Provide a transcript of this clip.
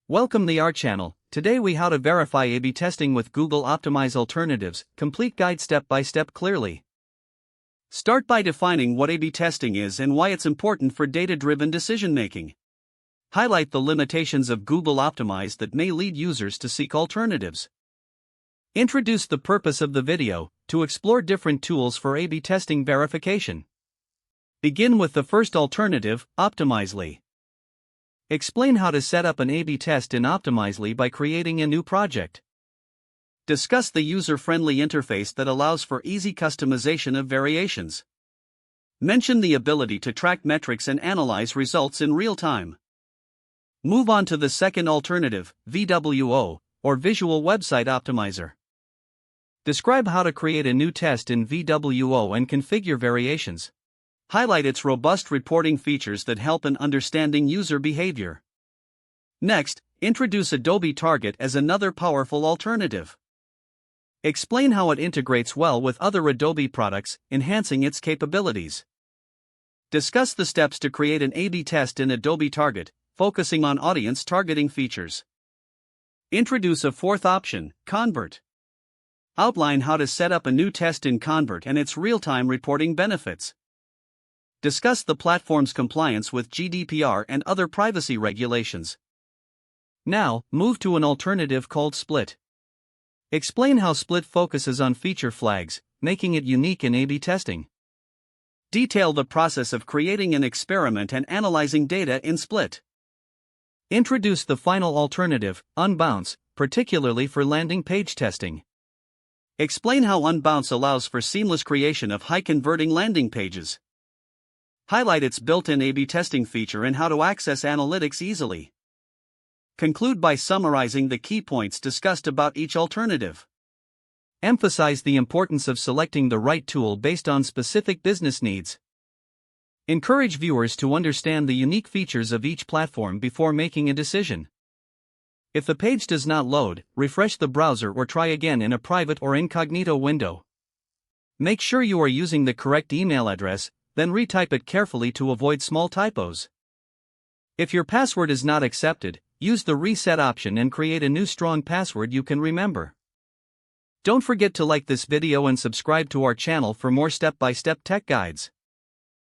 Welcome to our channel. Today we how to verify A/B testing with Google Optimize alternatives, complete guide step by step clearly. Start by defining what A/B testing is and why it's important for data-driven decision making. Highlight the limitations of Google Optimize that may lead users to seek alternatives. Introduce the purpose of the video, to explore different tools for A/B testing verification. Begin with the first alternative, Optimizely. Explain how to set up an A/B test in Optimizely by creating a new project. Discuss the user-friendly interface that allows for easy customization of variations. Mention the ability to track metrics and analyze results in real time. Move on to the second alternative, VWO, or Visual Website Optimizer. Describe how to create a new test in VWO and configure variations. Highlight its robust reporting features that help in understanding user behavior. Next, introduce Adobe Target as another powerful alternative. Explain how it integrates well with other Adobe products, enhancing its capabilities. Discuss the steps to create an A/B test in Adobe Target, focusing on audience targeting features. Introduce a fourth option, Convert. Outline how to set up a new test in Convert and its real-time reporting benefits. Discuss the platform's compliance with GDPR and other privacy regulations. Now, move to an alternative called Split. Explain how Split focuses on feature flags, making it unique in A/B testing. Detail the process of creating an experiment and analyzing data in Split. Introduce the final alternative, Unbounce, particularly for landing page testing. Explain how Unbounce allows for seamless creation of high-converting landing pages. Highlight its built-in A/B testing feature and how to access analytics easily. Conclude by summarizing the key points discussed about each alternative. Emphasize the importance of selecting the right tool based on specific business needs. Encourage viewers to understand the unique features of each platform before making a decision. If the page does not load, refresh the browser or try again in a private or incognito window. Make sure you are using the correct email address, then retype it carefully to avoid small typos. If your password is not accepted, use the reset option and create a new strong password you can remember. Don't forget to like this video and subscribe to our channel for more step-by-step tech guides.